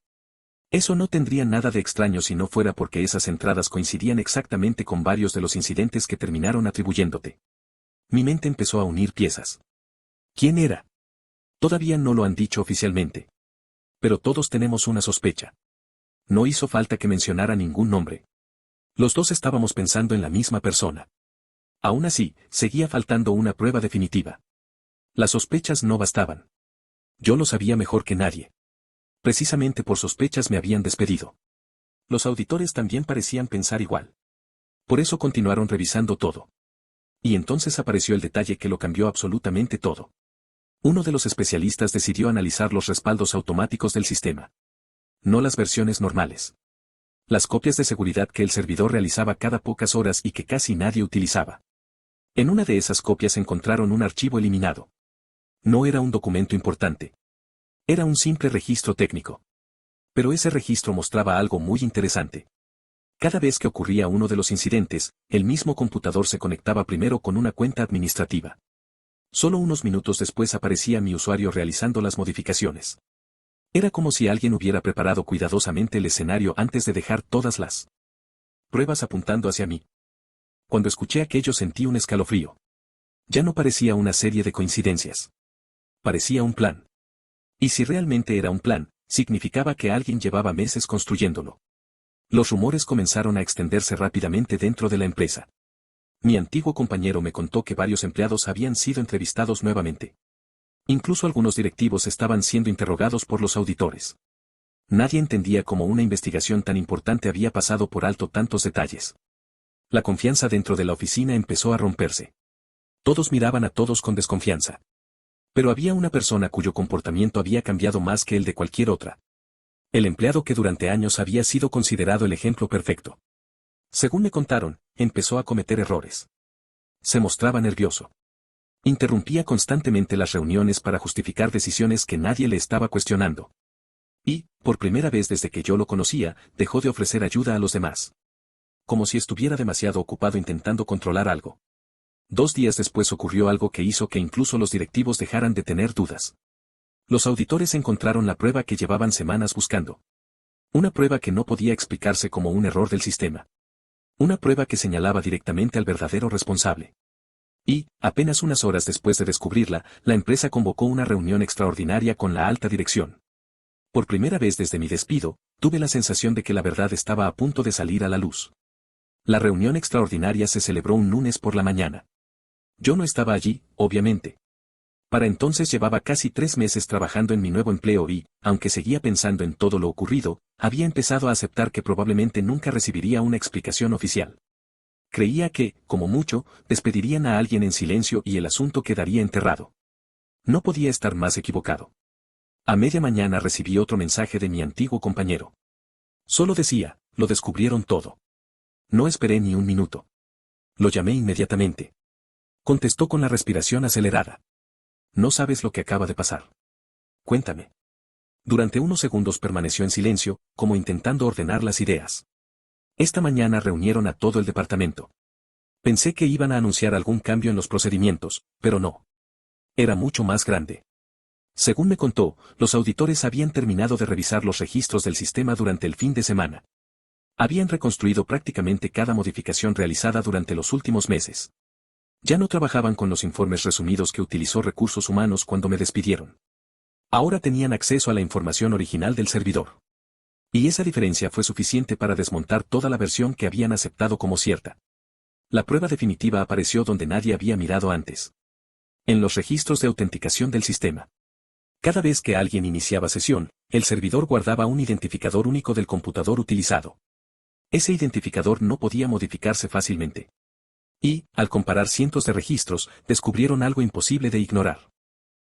Eso no tendría nada de extraño si no fuera porque esas entradas coincidían exactamente con varios de los incidentes que terminaron atribuyéndote. Mi mente empezó a unir piezas. ¿Quién era? Todavía no lo han dicho oficialmente. Pero todos tenemos una sospecha. No hizo falta que mencionara ningún nombre. Los dos estábamos pensando en la misma persona. Aún así, seguía faltando una prueba definitiva. Las sospechas no bastaban. Yo lo sabía mejor que nadie. Precisamente por sospechas me habían despedido. Los auditores también parecían pensar igual. Por eso continuaron revisando todo. Y entonces apareció el detalle que lo cambió absolutamente todo. Uno de los especialistas decidió analizar los respaldos automáticos del sistema. No las versiones normales. Las copias de seguridad que el servidor realizaba cada pocas horas y que casi nadie utilizaba. En una de esas copias encontraron un archivo eliminado. No era un documento importante. Era un simple registro técnico. Pero ese registro mostraba algo muy interesante. Cada vez que ocurría uno de los incidentes, el mismo computador se conectaba primero con una cuenta administrativa. Solo unos minutos después aparecía mi usuario realizando las modificaciones. Era como si alguien hubiera preparado cuidadosamente el escenario antes de dejar todas las pruebas apuntando hacia mí. Cuando escuché aquello sentí un escalofrío. Ya no parecía una serie de coincidencias. Parecía un plan. Y si realmente era un plan, significaba que alguien llevaba meses construyéndolo. Los rumores comenzaron a extenderse rápidamente dentro de la empresa. Mi antiguo compañero me contó que varios empleados habían sido entrevistados nuevamente. Incluso algunos directivos estaban siendo interrogados por los auditores. Nadie entendía cómo una investigación tan importante había pasado por alto tantos detalles. La confianza dentro de la oficina empezó a romperse. Todos miraban a todos con desconfianza. Pero había una persona cuyo comportamiento había cambiado más que el de cualquier otra. El empleado que durante años había sido considerado el ejemplo perfecto. Según me contaron, empezó a cometer errores. Se mostraba nervioso. Interrumpía constantemente las reuniones para justificar decisiones que nadie le estaba cuestionando. Y, por primera vez desde que yo lo conocía, dejó de ofrecer ayuda a los demás. Como si estuviera demasiado ocupado intentando controlar algo. 2 días después ocurrió algo que hizo que incluso los directivos dejaran de tener dudas. Los auditores encontraron la prueba que llevaban semanas buscando. Una prueba que no podía explicarse como un error del sistema. Una prueba que señalaba directamente al verdadero responsable. Y, apenas unas horas después de descubrirla, la empresa convocó una reunión extraordinaria con la alta dirección. Por primera vez desde mi despido, tuve la sensación de que la verdad estaba a punto de salir a la luz. La reunión extraordinaria se celebró un lunes por la mañana. Yo no estaba allí, obviamente. Para entonces llevaba casi 3 meses trabajando en mi nuevo empleo y, aunque seguía pensando en todo lo ocurrido, había empezado a aceptar que probablemente nunca recibiría una explicación oficial. Creía que, como mucho, despedirían a alguien en silencio y el asunto quedaría enterrado. No podía estar más equivocado. A media mañana recibí otro mensaje de mi antiguo compañero. Solo decía, lo descubrieron todo. No esperé ni un minuto. Lo llamé inmediatamente. Contestó con la respiración acelerada. No sabes lo que acaba de pasar. Cuéntame. Durante unos segundos permaneció en silencio, como intentando ordenar las ideas. Esta mañana reunieron a todo el departamento. Pensé que iban a anunciar algún cambio en los procedimientos, pero no. Era mucho más grande. Según me contó, los auditores habían terminado de revisar los registros del sistema durante el fin de semana. Habían reconstruido prácticamente cada modificación realizada durante los últimos meses. Ya no trabajaban con los informes resumidos que utilizó Recursos Humanos cuando me despidieron. Ahora tenían acceso a la información original del servidor. Y esa diferencia fue suficiente para desmontar toda la versión que habían aceptado como cierta. La prueba definitiva apareció donde nadie había mirado antes. En los registros de autenticación del sistema. Cada vez que alguien iniciaba sesión, el servidor guardaba un identificador único del computador utilizado. Ese identificador no podía modificarse fácilmente. Y, al comparar cientos de registros, descubrieron algo imposible de ignorar.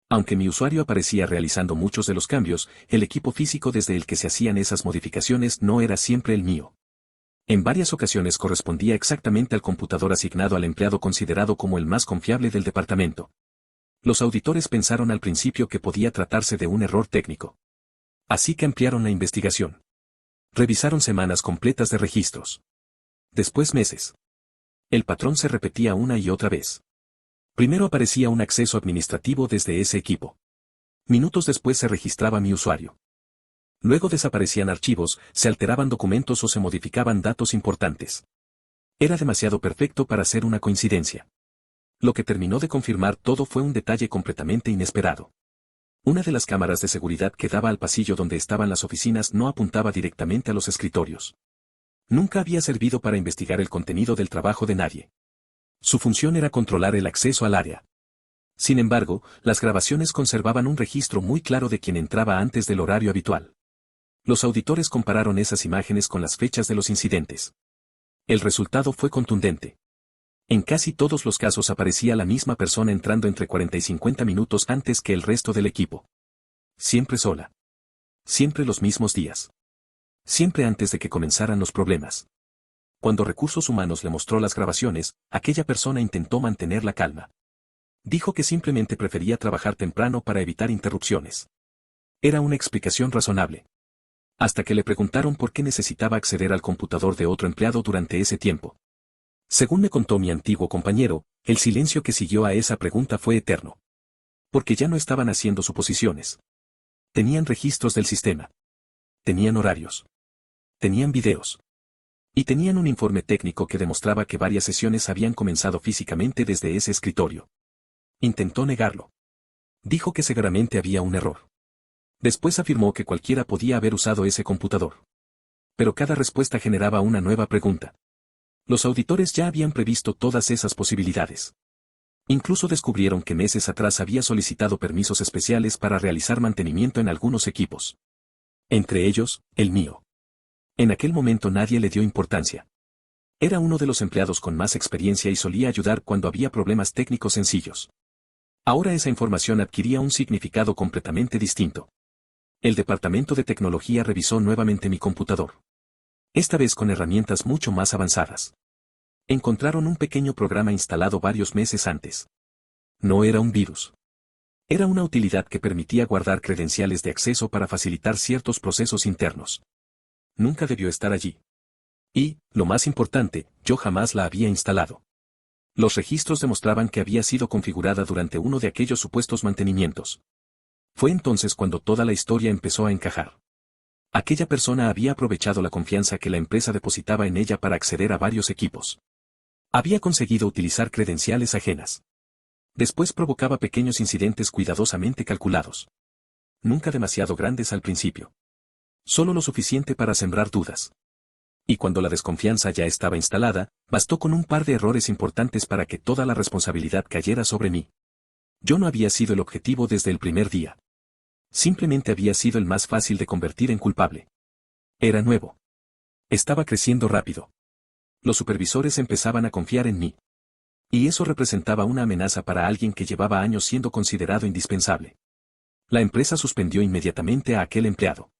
Aunque mi usuario aparecía realizando muchos de los cambios, el equipo físico desde el que se hacían esas modificaciones no era siempre el mío. En varias ocasiones correspondía exactamente al computador asignado al empleado considerado como el más confiable del departamento. Los auditores pensaron al principio que podía tratarse de un error técnico. Así que ampliaron la investigación. Revisaron semanas completas de registros. Después meses. El patrón se repetía una y otra vez. Primero aparecía un acceso administrativo desde ese equipo. Minutos después se registraba mi usuario. Luego desaparecían archivos, se alteraban documentos o se modificaban datos importantes. Era demasiado perfecto para ser una coincidencia. Lo que terminó de confirmar todo fue un detalle completamente inesperado. Una de las cámaras de seguridad que daba al pasillo donde estaban las oficinas no apuntaba directamente a los escritorios. Nunca había servido para investigar el contenido del trabajo de nadie. Su función era controlar el acceso al área. Sin embargo, las grabaciones conservaban un registro muy claro de quien entraba antes del horario habitual. Los auditores compararon esas imágenes con las fechas de los incidentes. El resultado fue contundente. En casi todos los casos aparecía la misma persona entrando entre 40 y 50 minutos antes que el resto del equipo. Siempre sola. Siempre los mismos días. Siempre antes de que comenzaran los problemas. Cuando Recursos Humanos le mostró las grabaciones, aquella persona intentó mantener la calma. Dijo que simplemente prefería trabajar temprano para evitar interrupciones. Era una explicación razonable. Hasta que le preguntaron por qué necesitaba acceder al computador de otro empleado durante ese tiempo. Según me contó mi antiguo compañero, el silencio que siguió a esa pregunta fue eterno. Porque ya no estaban haciendo suposiciones. Tenían registros del sistema. Tenían horarios. Tenían videos. Y tenían un informe técnico que demostraba que varias sesiones habían comenzado físicamente desde ese escritorio. Intentó negarlo. Dijo que seguramente había un error. Después afirmó que cualquiera podía haber usado ese computador. Pero cada respuesta generaba una nueva pregunta. Los auditores ya habían previsto todas esas posibilidades. Incluso descubrieron que meses atrás había solicitado permisos especiales para realizar mantenimiento en algunos equipos. Entre ellos, el mío. En aquel momento nadie le dio importancia. Era uno de los empleados con más experiencia y solía ayudar cuando había problemas técnicos sencillos. Ahora esa información adquiría un significado completamente distinto. El departamento de tecnología revisó nuevamente mi computador. Esta vez con herramientas mucho más avanzadas. Encontraron un pequeño programa instalado varios meses antes. No era un virus. Era una utilidad que permitía guardar credenciales de acceso para facilitar ciertos procesos internos. Nunca debió estar allí. Y, lo más importante, yo jamás la había instalado. Los registros demostraban que había sido configurada durante uno de aquellos supuestos mantenimientos. Fue entonces cuando toda la historia empezó a encajar. Aquella persona había aprovechado la confianza que la empresa depositaba en ella para acceder a varios equipos. Había conseguido utilizar credenciales ajenas. Después provocaba pequeños incidentes cuidadosamente calculados. Nunca demasiado grandes al principio. Solo lo suficiente para sembrar dudas. Y cuando la desconfianza ya estaba instalada, bastó con un par de errores importantes para que toda la responsabilidad cayera sobre mí. Yo no había sido el objetivo desde el primer día. Simplemente había sido el más fácil de convertir en culpable. Era nuevo. Estaba creciendo rápido. Los supervisores empezaban a confiar en mí. Y eso representaba una amenaza para alguien que llevaba años siendo considerado indispensable. La empresa suspendió inmediatamente a aquel empleado.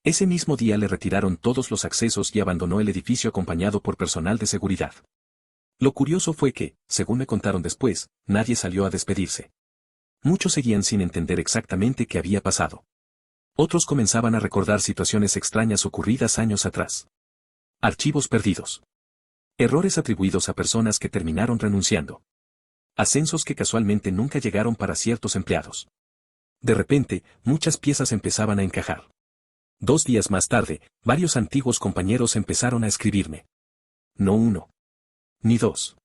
Ese mismo día le retiraron todos los accesos y abandonó el edificio acompañado por personal de seguridad. Lo curioso fue que, según me contaron después, nadie salió a despedirse. Muchos seguían sin entender exactamente qué había pasado. Otros comenzaban a recordar situaciones extrañas ocurridas años atrás. Archivos perdidos. Errores atribuidos a personas que terminaron renunciando. Ascensos que casualmente nunca llegaron para ciertos empleados. De repente, muchas piezas empezaban a encajar. 2 días más tarde, varios antiguos compañeros empezaron a escribirme. No uno. Ni dos.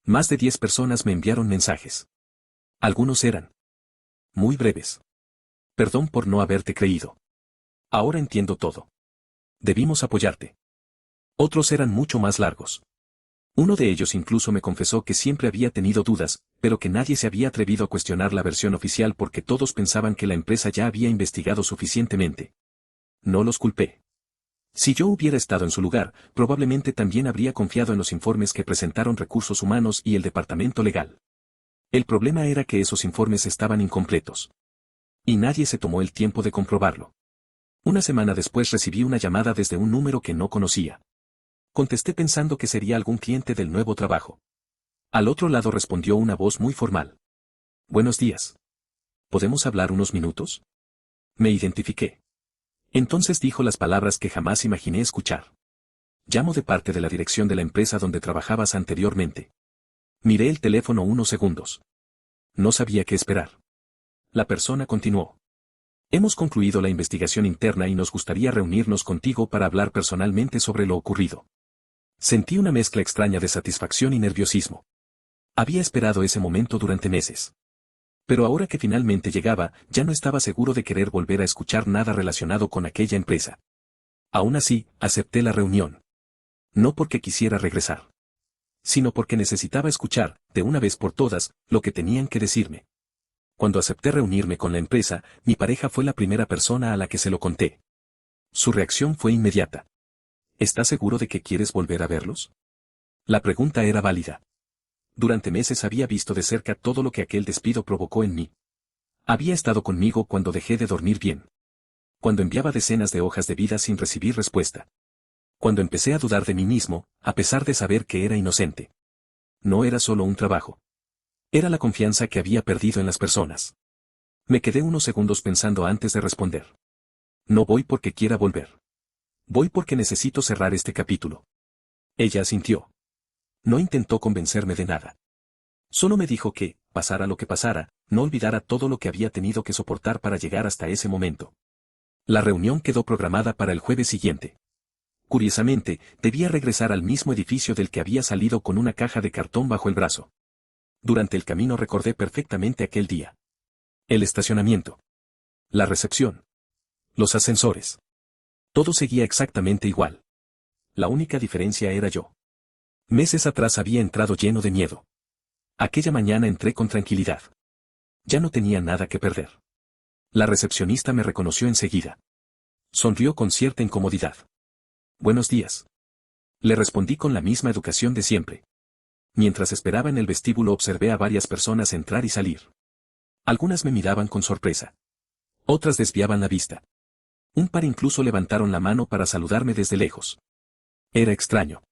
Más de 10 personas me enviaron mensajes. Algunos eran muy breves. Perdón por no haberte creído. Ahora entiendo todo. Debimos apoyarte. Otros eran mucho más largos. Uno de ellos incluso me confesó que siempre había tenido dudas, pero que nadie se había atrevido a cuestionar la versión oficial porque todos pensaban que la empresa ya había investigado suficientemente. No los culpé. Si yo hubiera estado en su lugar, probablemente también habría confiado en los informes que presentaron Recursos Humanos y el Departamento Legal. El problema era que esos informes estaban incompletos. Y nadie se tomó el tiempo de comprobarlo. Una semana después recibí una llamada desde un número que no conocía. Contesté pensando que sería algún cliente del nuevo trabajo. Al otro lado respondió una voz muy formal. Buenos días. ¿Podemos hablar unos minutos? Me identifiqué. Entonces dijo las palabras que jamás imaginé escuchar. Llamo de parte de la dirección de la empresa donde trabajabas anteriormente. Miré el teléfono unos segundos. No sabía qué esperar. La persona continuó. Hemos concluido la investigación interna y nos gustaría reunirnos contigo para hablar personalmente sobre lo ocurrido. Sentí una mezcla extraña de satisfacción y nerviosismo. Había esperado ese momento durante meses. Pero ahora que finalmente llegaba, ya no estaba seguro de querer volver a escuchar nada relacionado con aquella empresa. Aún así, acepté la reunión. No porque quisiera regresar, sino porque necesitaba escuchar, de una vez por todas, lo que tenían que decirme. Cuando acepté reunirme con la empresa, mi pareja fue la primera persona a la que se lo conté. Su reacción fue inmediata. ¿Estás seguro de que quieres volver a verlos? La pregunta era válida. Durante meses había visto de cerca todo lo que aquel despido provocó en mí. Había estado conmigo cuando dejé de dormir bien. Cuando enviaba decenas de hojas de vida sin recibir respuesta. Cuando empecé a dudar de mí mismo, a pesar de saber que era inocente. No era solo un trabajo. Era la confianza que había perdido en las personas. Me quedé unos segundos pensando antes de responder. No voy porque quiera volver. Voy porque necesito cerrar este capítulo. Ella asintió. No intentó convencerme de nada. Solo me dijo que, pasara lo que pasara, no olvidara todo lo que había tenido que soportar para llegar hasta ese momento. La reunión quedó programada para el jueves siguiente. Curiosamente, debía regresar al mismo edificio del que había salido con una caja de cartón bajo el brazo. Durante el camino recordé perfectamente aquel día. El estacionamiento. La recepción. Los ascensores. Todo seguía exactamente igual. La única diferencia era yo. Meses atrás había entrado lleno de miedo. Aquella mañana entré con tranquilidad. Ya no tenía nada que perder. La recepcionista me reconoció enseguida. Sonrió con cierta incomodidad. Buenos días. Le respondí con la misma educación de siempre. Mientras esperaba en el vestíbulo observé a varias personas entrar y salir. Algunas me miraban con sorpresa. Otras desviaban la vista. Un par incluso levantaron la mano para saludarme desde lejos. Era extraño.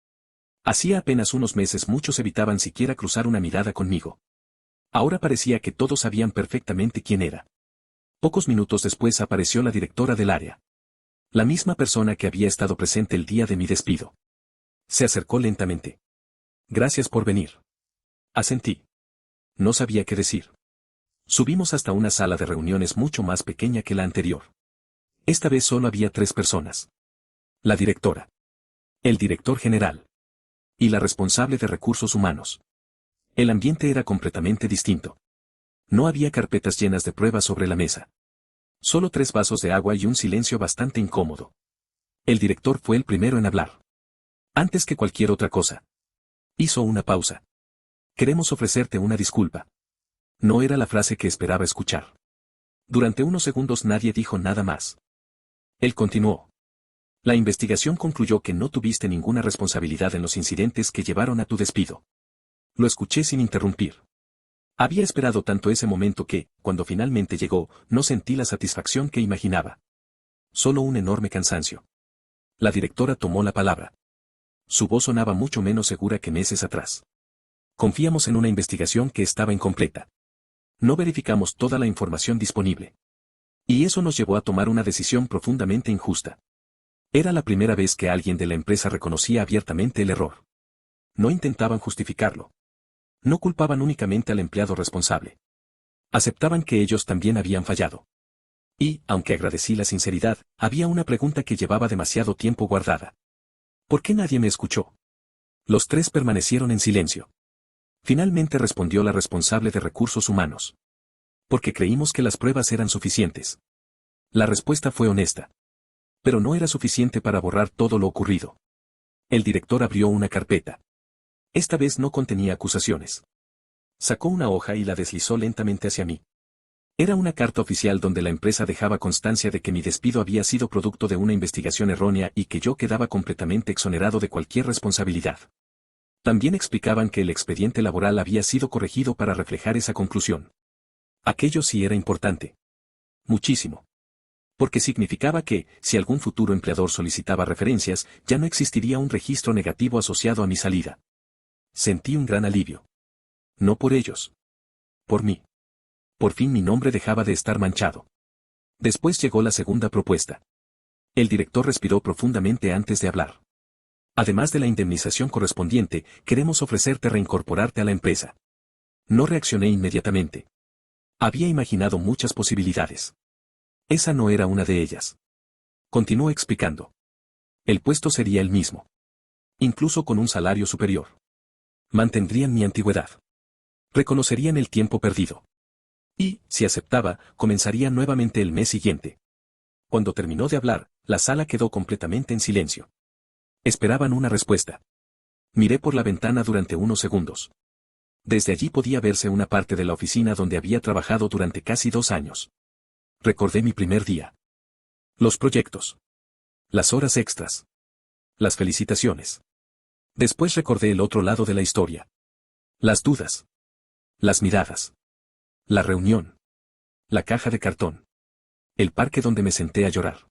Hacía apenas unos meses muchos evitaban siquiera cruzar una mirada conmigo. Ahora parecía que todos sabían perfectamente quién era. Pocos minutos después apareció la directora del área. La misma persona que había estado presente el día de mi despido. Se acercó lentamente. Gracias por venir. Asentí. No sabía qué decir. Subimos hasta una sala de reuniones mucho más pequeña que la anterior. Esta vez solo había 3 personas. La directora. El director general. Y la responsable de recursos humanos. El ambiente era completamente distinto. No había carpetas llenas de pruebas sobre la mesa. Solo 3 vasos de agua y un silencio bastante incómodo. El director fue el primero en hablar. Antes que cualquier otra cosa. Hizo una pausa. Queremos ofrecerte una disculpa. No era la frase que esperaba escuchar. Durante unos segundos nadie dijo nada más. Él continuó. La investigación concluyó que no tuviste ninguna responsabilidad en los incidentes que llevaron a tu despido. Lo escuché sin interrumpir. Había esperado tanto ese momento que, cuando finalmente llegó, no sentí la satisfacción que imaginaba. Solo un enorme cansancio. La directora tomó la palabra. Su voz sonaba mucho menos segura que meses atrás. Confiamos en una investigación que estaba incompleta. No verificamos toda la información disponible. Y eso nos llevó a tomar una decisión profundamente injusta. Era la primera vez que alguien de la empresa reconocía abiertamente el error. No intentaban justificarlo. No culpaban únicamente al empleado responsable. Aceptaban que ellos también habían fallado. Y, aunque agradecí la sinceridad, había una pregunta que llevaba demasiado tiempo guardada. ¿Por qué nadie me escuchó? Los tres permanecieron en silencio. Finalmente respondió la responsable de recursos humanos. Porque creímos que las pruebas eran suficientes. La respuesta fue honesta. Pero no era suficiente para borrar todo lo ocurrido. El director abrió una carpeta. Esta vez no contenía acusaciones. Sacó una hoja y la deslizó lentamente hacia mí. Era una carta oficial donde la empresa dejaba constancia de que mi despido había sido producto de una investigación errónea y que yo quedaba completamente exonerado de cualquier responsabilidad. También explicaban que el expediente laboral había sido corregido para reflejar esa conclusión. Aquello sí era importante. Muchísimo. Porque significaba que, si algún futuro empleador solicitaba referencias, ya no existiría un registro negativo asociado a mi salida. Sentí un gran alivio. No por ellos. Por mí. Por fin mi nombre dejaba de estar manchado. Después llegó la segunda propuesta. El director respiró profundamente antes de hablar. Además de la indemnización correspondiente, queremos ofrecerte reincorporarte a la empresa. No reaccioné inmediatamente. Había imaginado muchas posibilidades. Esa no era una de ellas. Continuó explicando. El puesto sería el mismo. Incluso con un salario superior. Mantendrían mi antigüedad. Reconocerían el tiempo perdido. Y, si aceptaba, comenzaría nuevamente el mes siguiente. Cuando terminó de hablar, la sala quedó completamente en silencio. Esperaban una respuesta. Miré por la ventana durante unos segundos. Desde allí podía verse una parte de la oficina donde había trabajado durante casi 2 años. Recordé mi primer día. Los proyectos. Las horas extras. Las felicitaciones. Después recordé el otro lado de la historia. Las dudas. Las miradas. La reunión. La caja de cartón. El parque donde me senté a llorar.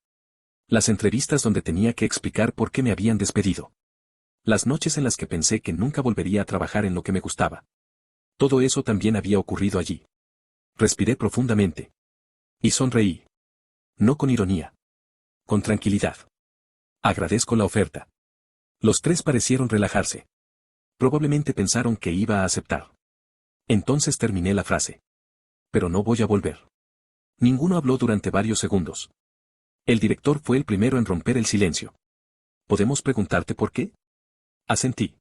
Las entrevistas donde tenía que explicar por qué me habían despedido. Las noches en las que pensé que nunca volvería a trabajar en lo que me gustaba. Todo eso también había ocurrido allí. Respiré profundamente. Y sonreí. No con ironía. Con tranquilidad. Agradezco la oferta. Los tres parecieron relajarse. Probablemente pensaron que iba a aceptar. Entonces terminé la frase. Pero no voy a volver. Ninguno habló durante varios segundos. El director fue el primero en romper el silencio. ¿Podemos preguntarte por qué? Asentí.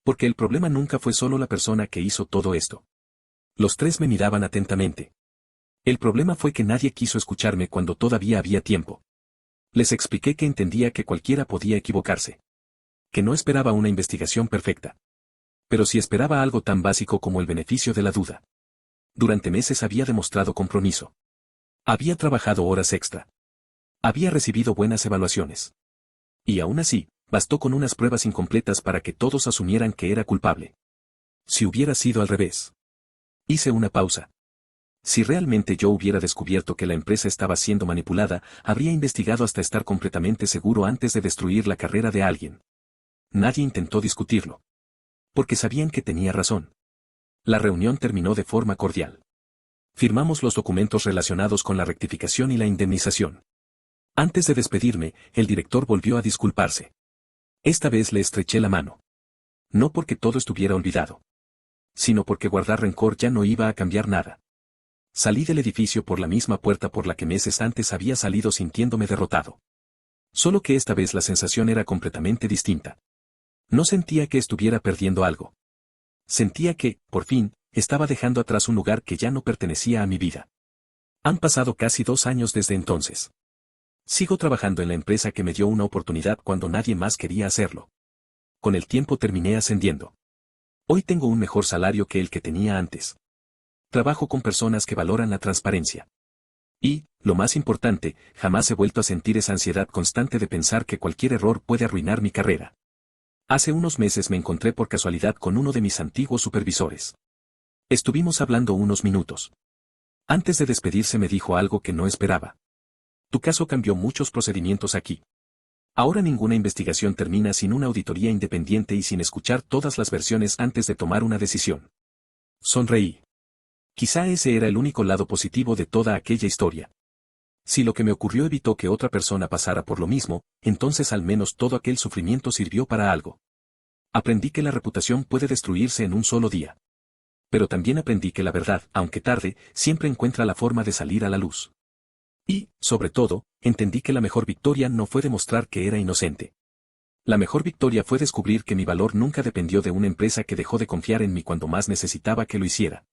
Porque el problema nunca fue solo la persona que hizo todo esto. Los tres me miraban atentamente. El problema fue que nadie quiso escucharme cuando todavía había tiempo. Les expliqué que entendía que cualquiera podía equivocarse. Que no esperaba una investigación perfecta. Pero sí esperaba algo tan básico como el beneficio de la duda. Durante meses había demostrado compromiso. Había trabajado horas extra. Había recibido buenas evaluaciones. Y aún así, bastó con unas pruebas incompletas para que todos asumieran que era culpable. Si hubiera sido al revés. Hice una pausa. Si realmente yo hubiera descubierto que la empresa estaba siendo manipulada, habría investigado hasta estar completamente seguro antes de destruir la carrera de alguien. Nadie intentó discutirlo. Porque sabían que tenía razón. La reunión terminó de forma cordial. Firmamos los documentos relacionados con la rectificación y la indemnización. Antes de despedirme, el director volvió a disculparse. Esta vez le estreché la mano. No porque todo estuviera olvidado. Sino porque guardar rencor ya no iba a cambiar nada. Salí del edificio por la misma puerta por la que meses antes había salido sintiéndome derrotado. Solo que esta vez la sensación era completamente distinta. No sentía que estuviera perdiendo algo. Sentía que, por fin, estaba dejando atrás un lugar que ya no pertenecía a mi vida. Han pasado casi 2 años desde entonces. Sigo trabajando en la empresa que me dio una oportunidad cuando nadie más quería hacerlo. Con el tiempo terminé ascendiendo. Hoy tengo un mejor salario que el que tenía antes. Trabajo con personas que valoran la transparencia. Y, lo más importante, jamás he vuelto a sentir esa ansiedad constante de pensar que cualquier error puede arruinar mi carrera. Hace unos meses me encontré por casualidad con uno de mis antiguos supervisores. Estuvimos hablando unos minutos. Antes de despedirse me dijo algo que no esperaba. Tu caso cambió muchos procedimientos aquí. Ahora ninguna investigación termina sin una auditoría independiente y sin escuchar todas las versiones antes de tomar una decisión. Sonreí. Quizá ese era el único lado positivo de toda aquella historia. Si lo que me ocurrió evitó que otra persona pasara por lo mismo, entonces al menos todo aquel sufrimiento sirvió para algo. Aprendí que la reputación puede destruirse en un solo día. Pero también aprendí que la verdad, aunque tarde, siempre encuentra la forma de salir a la luz. Y, sobre todo, entendí que la mejor victoria no fue demostrar que era inocente. La mejor victoria fue descubrir que mi valor nunca dependió de una empresa que dejó de confiar en mí cuando más necesitaba que lo hiciera.